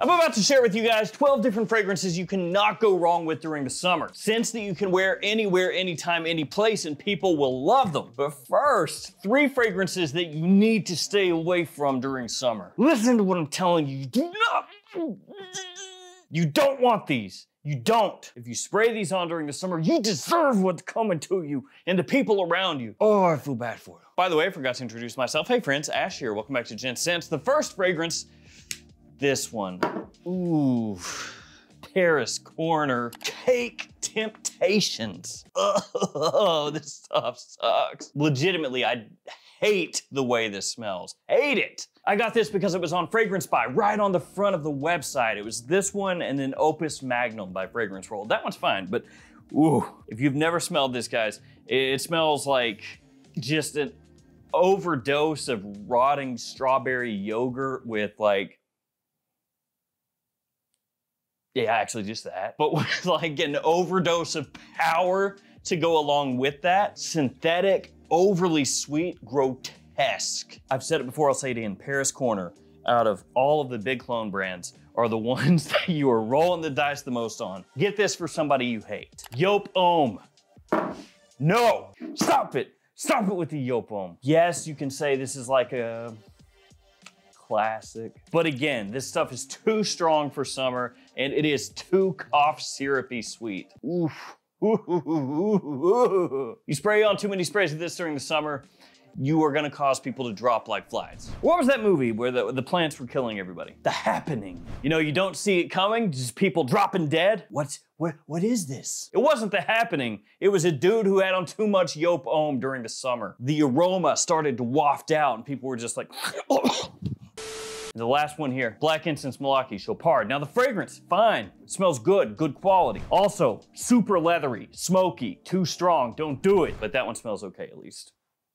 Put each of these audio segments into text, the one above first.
I'm about to share with you guys 12 different fragrances you cannot go wrong with during the summer. Scents that you can wear anywhere, anytime, any place, and people will love them. But first, 3 fragrances that you need to stay away from during summer. Listen to what I'm telling you. You don't want these. You don't. If you spray these on during the summer, you deserve what's coming to you and the people around you. Oh, I feel bad for you. By the way, I forgot to introduce myself. Hey friends, Ash here. Welcome back to Gents. The first fragrance, this one. Ooh, Paris Corner Cake Temptations. Oh, this stuff sucks. Legitimately, I hate the way this smells. Hate it. I got this because it was on Fragrance Buy, right on the front of the website. It was this one and then Opus Magnum by Fragrance Roll. That one's fine, but ooh, if you've never smelled this, guys, it smells like just an overdose of rotting strawberry yogurt with like, yeah, actually just that, but with like an overdose of power to go along with that. Synthetic, overly sweet, grotesque. I've said it before, I'll say it again. Paris Corner, out of all of the big clone brands, are the ones that you are rolling the dice the most on. Get this for somebody you hate. Yop Homme. No, stop it. Stop it with the Yop Homme. Yes, you can say this is like a classic, but again, this stuff is too strong for summer and it is too cough syrupy sweet. Oof. You spray on too many sprays of this during the summer, you are gonna cause people to drop like flies. What was that movie where the plants were killing everybody? The Happening. You know, you don't see it coming, just people dropping dead. What is this? It wasn't The Happening. It was a dude who had on too much Yop Homme during the summer. The aroma started to waft out and people were just like, The last one here, Black Incense Malaki Chopard. Now the fragrance, fine. It smells good, good quality. Also, super leathery, smoky, too strong, don't do it. But that one smells okay at least.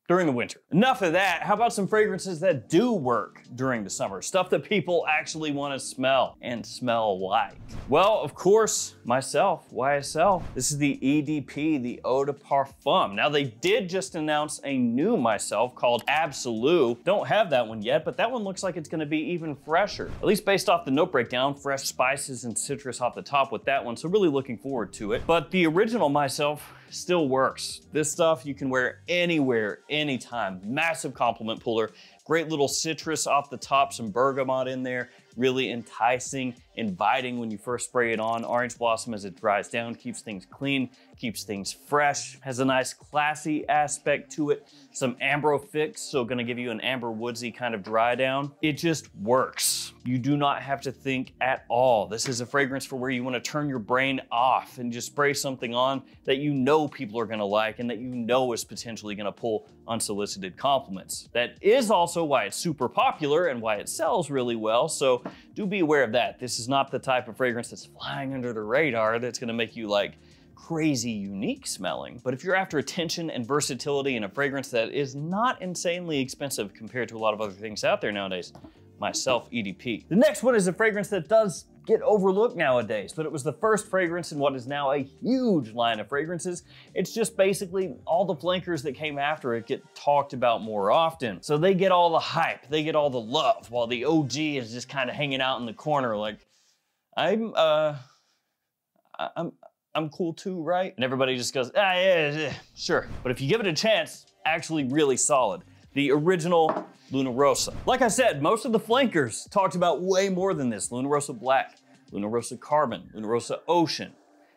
During the winter. Enough of that, how about some fragrances that do work during the summer? Stuff that people actually want to smell and smell like. Well, of course, myself, YSL. This is the EDP, the Eau de Parfum. Now they did just announce a new myself called Absolute. Don't have that one yet, but that one looks like it's gonna be even fresher. At least based off the note breakdown, fresh spices and citrus off the top with that one, so really looking forward to it. But the original myself still works. This stuff you can wear anywhere, anytime. Massive compliment puller. Great little citrus off the top, some bergamot in there. Really enticing, inviting when you first spray it on. Orange blossom as it dries down, keeps things clean, keeps things fresh. Has a nice classy aspect to it. Some ambro fix, so gonna give you an amber woodsy kind of dry down. It just works. You do not have to think at all. This is a fragrance for where you wanna turn your brain off and just spray something on that you know people are gonna like and that you know is potentially gonna pull unsolicited compliments. That is also why it's super popular and why it sells really well, so do be aware of that. This is not the type of fragrance that's flying under the radar that's gonna make you like crazy unique smelling. But if you're after attention and versatility in a fragrance that is not insanely expensive compared to a lot of other things out there nowadays, myself, EDP. The next one is a fragrance that does get overlooked nowadays, but it was the first fragrance in what is now a huge line of fragrances. It's just basically all the flankers that came after it get talked about more often. So they get all the hype, they get all the love, while the OG is just kind of hanging out in the corner like, I'm cool too, right? And everybody just goes, ah, yeah, sure. But if you give it a chance, actually really solid. The original Luna Rossa. Like I said, most of the flankers talked about way more than this. Luna Rossa Black, Luna Rossa Carbon, Luna Rossa Ocean,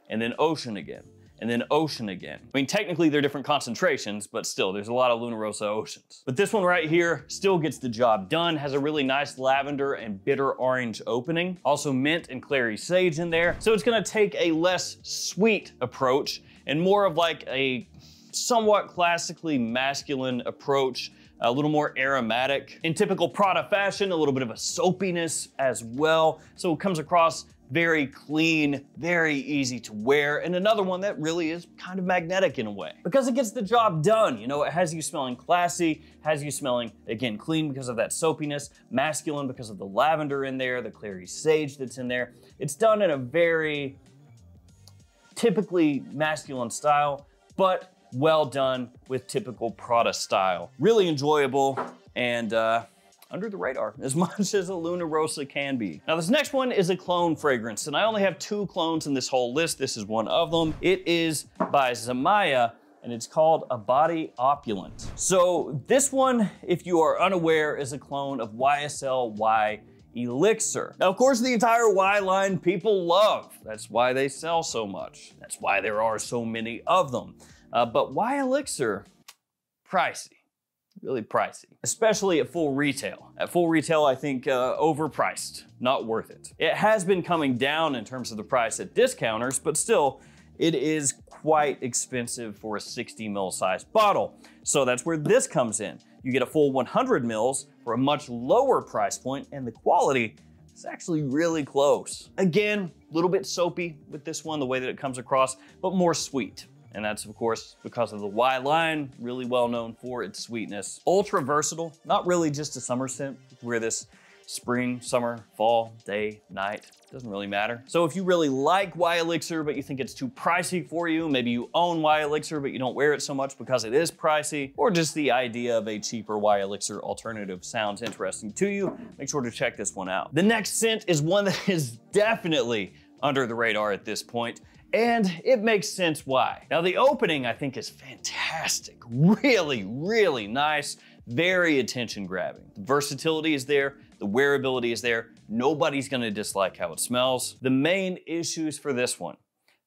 and then Ocean again, and then Ocean again. I mean, technically they're different concentrations, but still, there's a lot of Luna Rossa Oceans. But this one right here still gets the job done, has a really nice lavender and bitter orange opening. Also mint and clary sage in there. So it's gonna take a less sweet approach and more of like a somewhat classically masculine approach, a little more aromatic. In typical Prada fashion, a little bit of a soapiness as well. So it comes across very clean, very easy to wear, and another one that really is kind of magnetic in a way. Because it gets the job done, you know, it has you smelling classy, has you smelling, again, clean because of that soapiness, masculine because of the lavender in there, the clary sage that's in there. It's done in a very typically masculine style, but well done with typical Prada style. Really enjoyable, and under the radar as much as a Luna Rosa can be. Now this next one is a clone fragrance, and I only have 2 clones in this whole list. This is one of them. It is by Zamaya, and it's called A Body Opulent. So this one, if you are unaware, is a clone of YSL Y Elixir. Now, of course, the entire Y line people love. That's why they sell so much. That's why there are so many of them. But Y Elixir, pricey. Really pricey, especially at full retail. At full retail, I think overpriced, not worth it. It has been coming down in terms of the price at discounters, but still, it is quite expensive for a 60 ml size bottle. So that's where this comes in. You get a full 100 mils for a much lower price point, and the quality is actually really close. Again, a little bit soapy with this one, the way that it comes across, but more sweet. And that's, of course, because of the Y line, really well known for its sweetness. Ultra versatile, not really just a summer scent. Wear this spring, summer, fall, day, night, doesn't really matter. So if you really like Y Elixir, but you think it's too pricey for you, maybe you own Y Elixir, but you don't wear it so much because it is pricey, or just the idea of a cheaper Y Elixir alternative sounds interesting to you, make sure to check this one out. The next scent is one that is definitely under the radar at this point, and it makes sense why. Now the opening I think is fantastic, really, really nice, very attention grabbing. The versatility is there, the wearability is there, nobody's gonna dislike how it smells. The main issues for this one,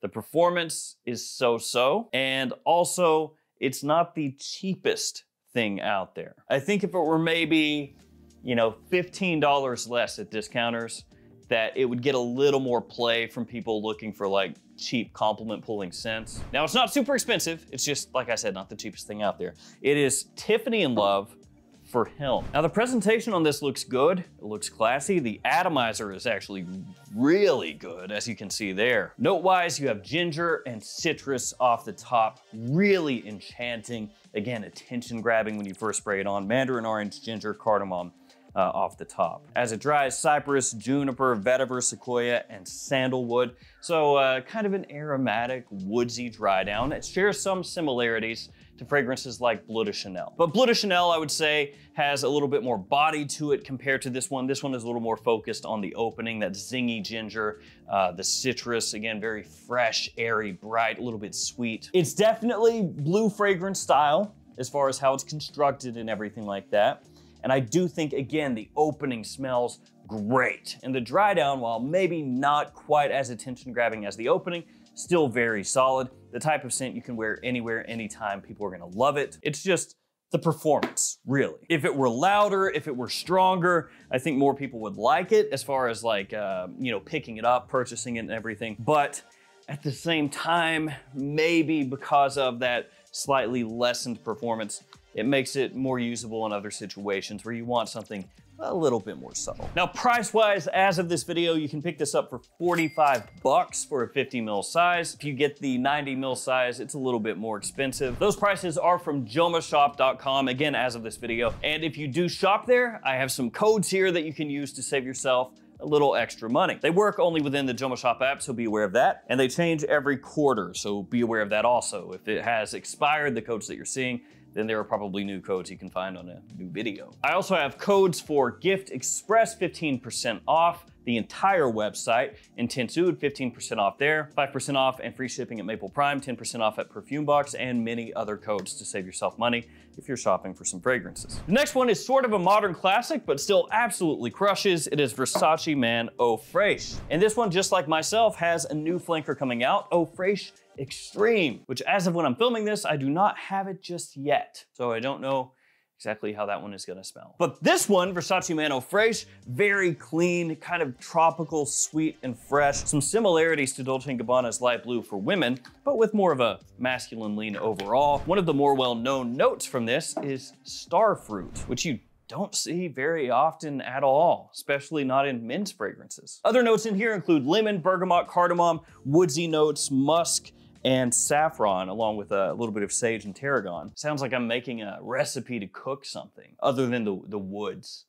the performance is so-so, and also it's not the cheapest thing out there. I think if it were maybe, you know, $15 less at discounters, that it would get a little more play from people looking for like cheap compliment pulling scents. Now it's not super expensive. It's just, like I said, not the cheapest thing out there. It is Tiffany in Love for Him. Now the presentation on this looks good. It looks classy. The atomizer is actually really good, as you can see there. Note-wise, you have ginger and citrus off the top. Really enchanting. Again, attention grabbing when you first spray it on. Mandarin orange, ginger, cardamom. Off the top. As it dries, cypress, juniper, vetiver, sequoia, and sandalwood. So kind of an aromatic, woodsy dry down. It shares some similarities to fragrances like Bleu de Chanel. But Bleu de Chanel, I would say, has a little bit more body to it compared to this one. This one is a little more focused on the opening, that zingy ginger, the citrus, again, very fresh, airy, bright, a little bit sweet. It's definitely blue fragrance style as far as how it's constructed and everything like that. And I do think, again, the opening smells great. And the dry down, while maybe not quite as attention grabbing as the opening, still very solid. The type of scent you can wear anywhere, anytime. People are gonna love it. It's just the performance, really. If it were louder, if it were stronger, I think more people would like it as far as like, you know, picking it up, purchasing it and everything. But at the same time, maybe because of that slightly lessened performance, it makes it more usable in other situations where you want something a little bit more subtle. Now, price-wise, as of this video, you can pick this up for 45 bucks for a 50 ml size. If you get the 90 ml size, it's a little bit more expensive. Those prices are from JOMASHOP.com, again, as of this video. And if you do shop there, I have some codes here that you can use to save yourself a little extra money. They work only within the JOMASHOP app, so be aware of that. And they change every quarter, so be aware of that also. If it has expired, the codes that you're seeing, then there are probably new codes you can find on a new video. I also have codes for Gift Express, 15% off the entire website. Intensude, 15% off there, 5% off and free shipping at Maple Prime, 10% off at Perfume Box, and many other codes to save yourself money if you're shopping for some fragrances. The next one is sort of a modern classic, but still absolutely crushes. It is Versace Man Eau Fraiche. And this one, just like myself, has a new flanker coming out, Eau Fraiche Extreme, which as of when I'm filming this, I do not have it just yet. So I don't know exactly how that one is gonna smell. But this one, Versace Man Eau Fraiche, very clean, kind of tropical, sweet and fresh. Some similarities to Dolce & Gabbana's Light Blue for women, but with more of a masculine lean overall. One of the more well-known notes from this is starfruit, which you don't see very often at all, especially not in men's fragrances. Other notes in here include lemon, bergamot, cardamom, woodsy notes, musk, and saffron, along with a little bit of sage and tarragon. Sounds like I'm making a recipe to cook something, other than the woods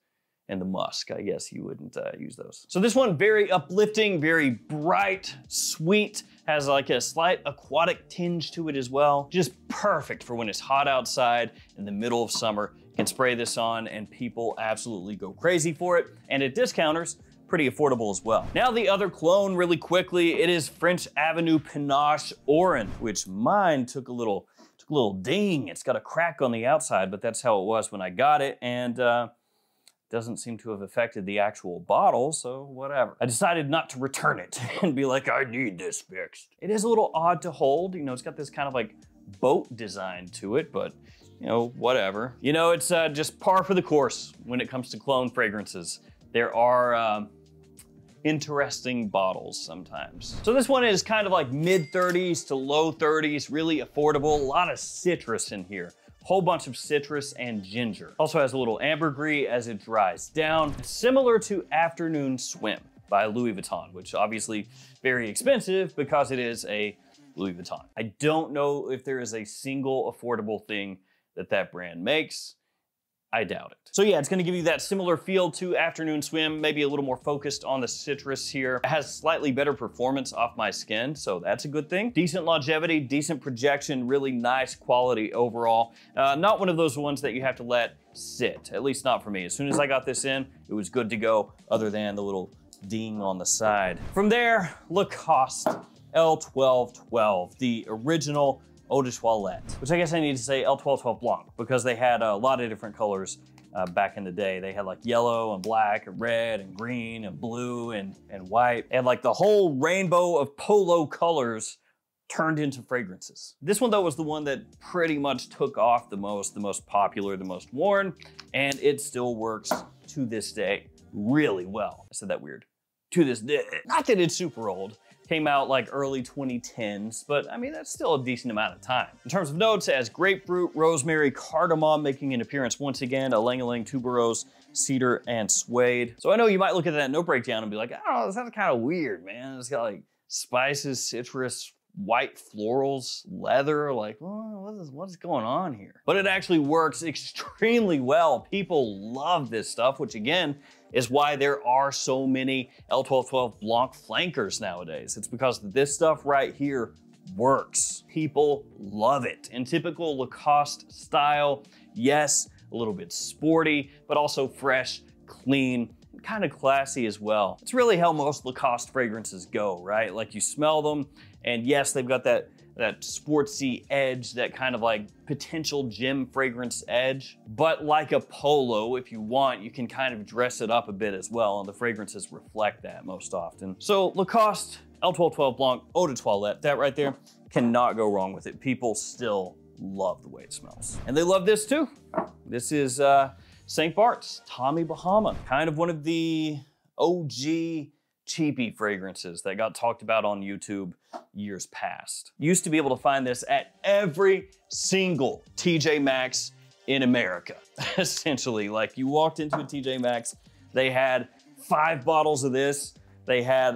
and the musk. I guess you wouldn't use those. So this one, very uplifting, very bright, sweet, has like a slight aquatic tinge to it as well. Just perfect for when it's hot outside in the middle of summer. You can spray this on and people absolutely go crazy for it. And at discounters, pretty affordable as well. Now the other clone really quickly, it is French Avenue Panache Orange, which mine took a little ding. It's got a crack on the outside, but that's how it was when I got it. And doesn't seem to have affected the actual bottle, so whatever. I decided not to return it and be like, I need this fixed. It is a little odd to hold. You know, it's got this kind of like boat design to it, but you know, whatever. You know, it's just par for the course when it comes to cologne fragrances. There are interesting bottles sometimes. So this one is kind of like mid 30s to low 30s, really affordable. A lot of citrus in here. Whole bunch of citrus and ginger. Also has a little ambergris as it dries down. It's similar to Afternoon Swim by Louis Vuitton, which obviously very expensive because it is a Louis Vuitton. I don't know if there is a single affordable thing that brand makes. I doubt it. So yeah, it's gonna give you that similar feel to Afternoon Swim, maybe a little more focused on the citrus here. It has slightly better performance off my skin, so that's a good thing. Decent longevity, decent projection, really nice quality overall. Not one of those ones that you have to let sit, at least not for me. As soon as I got this in, it was good to go, other than the little ding on the side. From there, Lacoste L1212, the original Eau de Toilette, which I guess I need to say L1212 Blanc, because they had a lot of different colors back in the day. They had like yellow and black and red and green and blue and white. They had like the whole rainbow of polo colors turned into fragrances. This one though was the one that pretty much took off the most popular, the most worn, and it still works to this day really well. I said that weird. To this day. Not that it's super old. Came out like early 2010s, but I mean, that's still a decent amount of time. In terms of notes, it has grapefruit, rosemary, cardamom making an appearance once again, ylang-ylang, tuberose, cedar, and suede. So I know you might look at that note breakdown and be like, oh, this sounds kind of weird, man. It's got like spices, citrus, white florals, leather, like, oh, what is going on here? But it actually works extremely well. People love this stuff, which again, is why there are so many L1212 Blanc flankers nowadays. It's because this stuff right here works. People love it. In typical Lacoste style, yes, a little bit sporty, but also fresh, clean, kind of classy as well. It's really how most Lacoste fragrances go, right? Like you smell them, and yes, they've got that sportsy edge, that kind of like potential gym fragrance edge. But like a polo, if you want, you can kind of dress it up a bit as well, and the fragrances reflect that most often. So Lacoste L1212 Blanc Eau de Toilette, that right there, cannot go wrong with it. People still love the way it smells. And they love this too. This is St. Bart's Tommy Bahama, kind of one of the OG cheapy fragrances that got talked about on YouTube years past. Used to be able to find this at every single TJ Maxx in America, essentially. Like you walked into a TJ Maxx, they had 5 bottles of this. They had,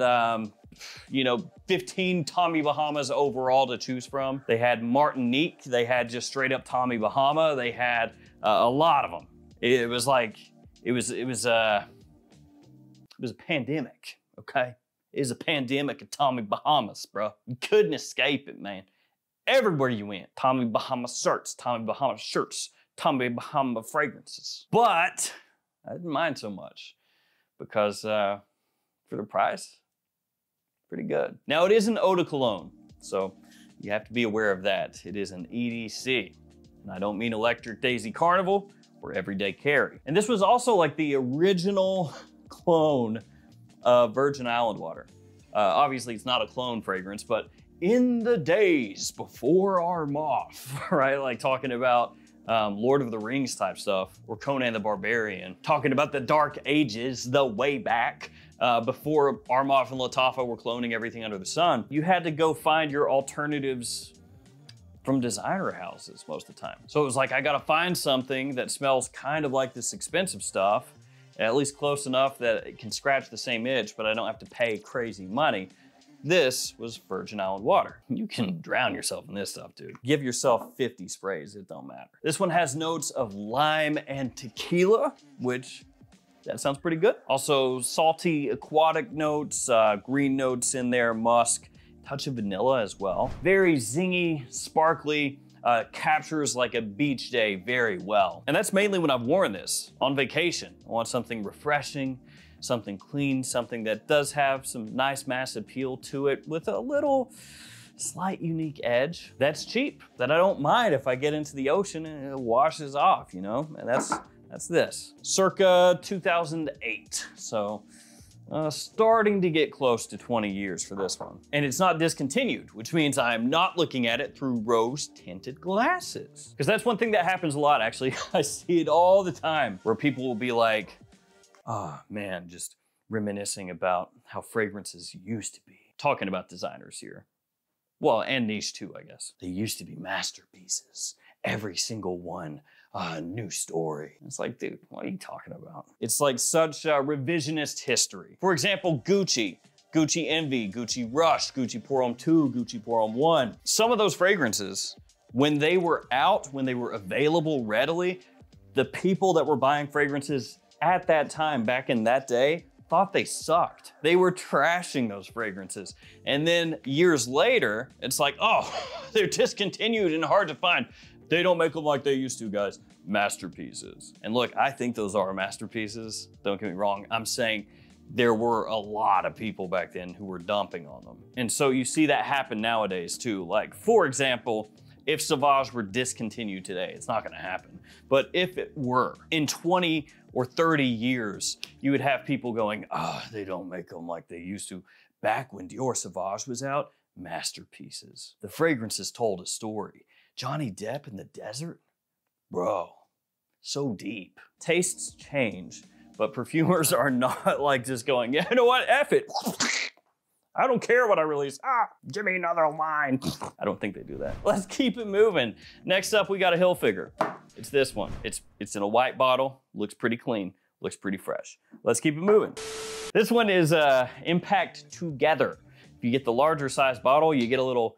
you know, 15 Tommy Bahamas overall to choose from. They had Martinique. They had just straight up Tommy Bahama. They had a lot of them. It was like, it was a pandemic. Okay, it is a pandemic of Tommy Bahamas, bro. You couldn't escape it, man. Everywhere you went, Tommy Bahama shirts, Tommy Bahama shirts, Tommy Bahama fragrances. But I didn't mind so much because for the price, pretty good. Now it is an eau de cologne, so you have to be aware of that. It is an EDC, and I don't mean Electric Daisy Carnival or Everyday Carry. And this was also like the original clone Virgin Island water. Obviously it's not a clone fragrance, but in the days before our moth, right? Like talking about Lord of the Rings type stuff, or Conan the Barbarian, talking about the dark ages, the way back, before Armoff and Lattafa were cloning everything under the sun. You had to go find your alternatives from designer houses most of the time. So it was like, I gotta find something that smells kind of like this expensive stuff, at least close enough that it can scratch the same itch, but I don't have to pay crazy money. This was Virgin Island water. You can drown yourself in this stuff, dude. Give yourself 50 sprays, it don't matter. This one has notes of lime and tequila, which that sounds pretty good. Also salty aquatic notes, green notes in there, musk, touch of vanilla as well. Very zingy, sparkly, captures like a beach day very well. And that's mainly when I've worn this on vacation. I want something refreshing, something clean, something that does have some nice mass appeal to it with a little slight unique edge that's cheap, that I don't mind if I get into the ocean and it washes off, you know? And that's this. Circa 2008. So starting to get close to 20 years for this one. And it's not discontinued, which means I'm not looking at it through rose-tinted glasses. Because that's one thing that happens a lot, actually. I see it all the time, where people will be like, oh man, just reminiscing about how fragrances used to be. Talking about designers here. Well, and niche too, I guess. They used to be masterpieces. Every single one, a new story. It's like, dude, what are you talking about? It's like such revisionist history. For example, Gucci. Gucci Envy, Gucci Rush, Gucci Pour Homme 2, Gucci Pour Homme 1. Some of those fragrances, when they were out, when they were available readily, the people that were buying fragrances at that time, back in that day, thought they sucked. They were trashing those fragrances. And then years later, it's like, oh, they're discontinued and hard to find. They don't make them like they used to, guys. Masterpieces. And look, I think those are masterpieces. Don't get me wrong. I'm saying there were a lot of people back then who were dumping on them. And so you see that happen nowadays too. Like, for example, if Sauvage were discontinued today, it's not gonna happen. But if it were, in 20 or 30 years, you would have people going, oh, they don't make them like they used to. Back when Dior Sauvage was out, masterpieces. The fragrances told a story. Johnny Depp in the desert? Bro, so deep. Tastes change, but perfumers are not like just going, yeah, you know what, F it. I don't care what I release. Give me another line. I don't think they do that. Let's keep it moving. Next up, we got a Hilfiger. It's this one. It's in a white bottle, looks pretty clean, looks pretty fresh. Let's keep it moving. This one is Impact Together. If you get the larger size bottle, you get a little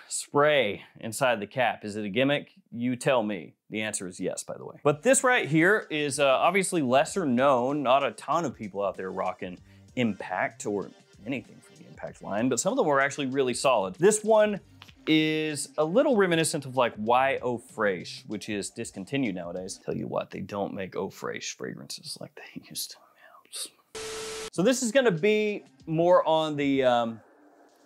spray inside the cap. Is it a gimmick? You tell me. The answer is yes, by the way. But this right here is obviously lesser known. Not a ton of people out there rocking Impact or anything from the Impact line, but some of them were actually really solid. This one is a little reminiscent of like Y Eau Fraiche, which is discontinued nowadays. Tell you what, they don't make Eau Fraiche fragrances like they used to. So this is gonna be more on the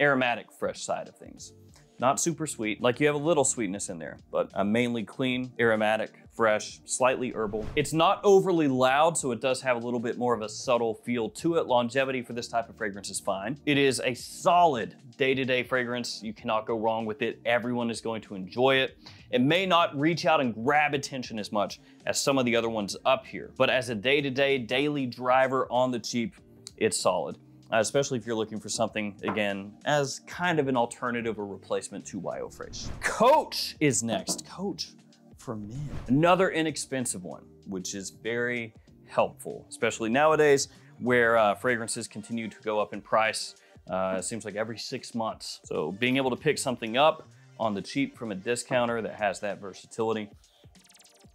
aromatic fresh side of things. Not super sweet, like you have a little sweetness in there, but mainly clean, aromatic, fresh, slightly herbal. It's not overly loud, so it does have a little bit more of a subtle feel to it. Longevity for this type of fragrance is fine. It is a solid day-to-day fragrance. You cannot go wrong with it. Everyone is going to enjoy it. It may not reach out and grab attention as much as some of the other ones up here, but as a day-to-day, daily driver on the cheap, it's solid. Especially if you're looking for something, again, as kind of an alternative or replacement to Y Eau Fraiche. Coach is next. Coach for men. Another inexpensive one, which is very helpful, especially nowadays where fragrances continue to go up in price. It seems like every 6 months. So being able to pick something up on the cheap from a discounter that has that versatility,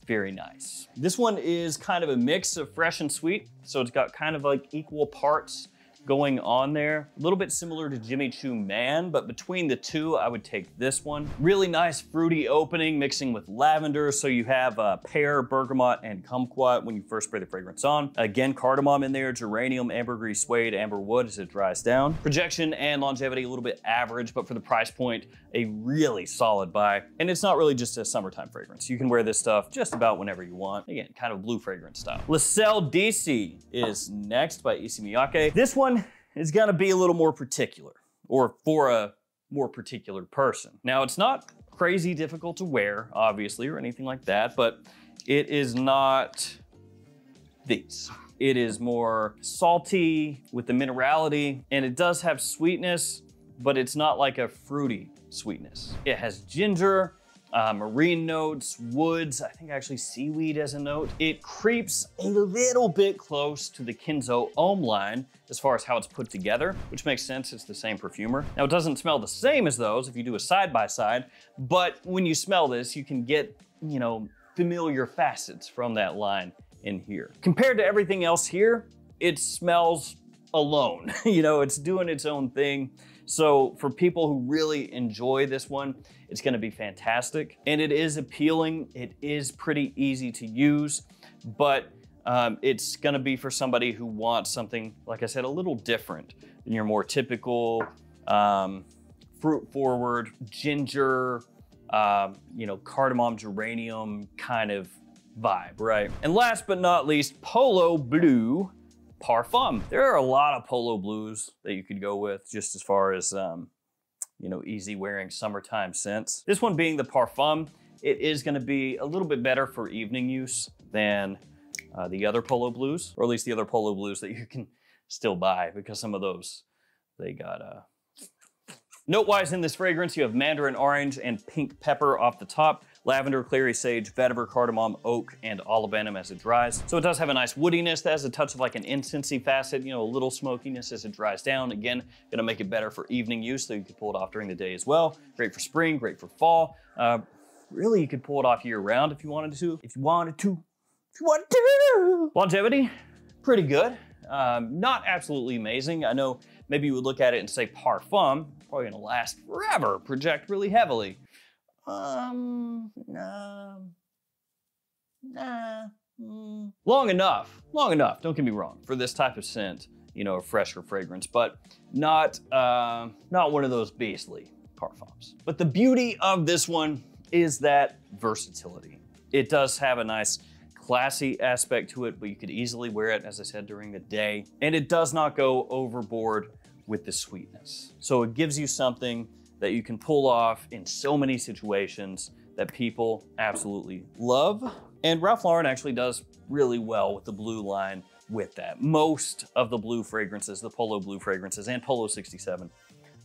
very nice. This one is kind of a mix of fresh and sweet. So it's got kind of like equal parts going on there. A little bit similar to Jimmy Choo Man, but between the two, I would take this one. Really nice fruity opening, mixing with lavender. So you have pear, bergamot, and kumquat when you first spray the fragrance on. Again, cardamom in there, geranium, ambergris, suede, amber wood as it dries down. Projection and longevity, a little bit average, but for the price point, a really solid buy. And it's not really just a summertime fragrance. You can wear this stuff just about whenever you want. Again, kind of blue fragrance style. La Selle DC is next by Issey Miyake. This one is gonna be a little more particular, or for a more particular person. Now, it's not crazy difficult to wear, obviously, or anything like that, but it is not these. It is more salty with the minerality, and it does have sweetness, but it's not like a fruity sweetness. It has ginger, marine notes, woods, I think actually seaweed as a note. It creeps a little bit close to the Kenzo Homme line as far as how it's put together, which makes sense, it's the same perfumer. Now, it doesn't smell the same as those if you do a side-by-side, but when you smell this, you can get, you know, familiar facets from that line in here. Compared to everything else here, it smells alone. You know, it's doing its own thing. So for people who really enjoy this one, it's gonna be fantastic. And it is appealing. It is pretty easy to use, but it's gonna be for somebody who wants something, like I said, a little different than your more typical fruit forward, ginger, you know, cardamom, geranium kind of vibe, right? And last but not least, Polo Blue Parfum. There are a lot of Polo Blues that you could go with just as far as, you know, easy wearing summertime scents. This one being the Parfum, it is gonna be a little bit better for evening use than the other Polo Blues, or at least the other Polo Blues that you can still buy, because some of those, they got, Note-wise in this fragrance, you have mandarin orange and pink pepper off the top, lavender, clary sage, vetiver, cardamom, oak, and olibanum as it dries. So it does have a nice woodiness that has a touch of like an incensey facet, you know, a little smokiness as it dries down. Again, gonna make it better for evening use, so you can pull it off during the day as well. Great for spring, great for fall. Really, you could pull it off year round if you wanted to. Longevity, pretty good. Not absolutely amazing. I know maybe you would look at it and say Parfum, probably gonna last forever, project really heavily. Long enough, don't get me wrong, for this type of scent, you know, a fresher fragrance, but not one of those beastly parfums. But the beauty of this one is that versatility. It does have a nice classy aspect to it, but you could easily wear it, as I said, during the day. And it does not go overboard with the sweetness. So it gives you something that you can pull off in so many situations that people absolutely love. And Ralph Lauren actually does really well with the blue line with that. Most of the blue fragrances, the Polo Blue fragrances and Polo 67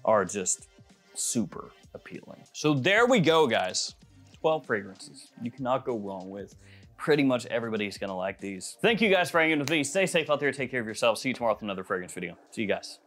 are just super appealing. So there we go, guys. 12 fragrances you cannot go wrong with. Pretty much everybody's gonna like these. Thank you guys for hanging with me. Stay safe out there, take care of yourselves. See you tomorrow with another fragrance video. See you guys.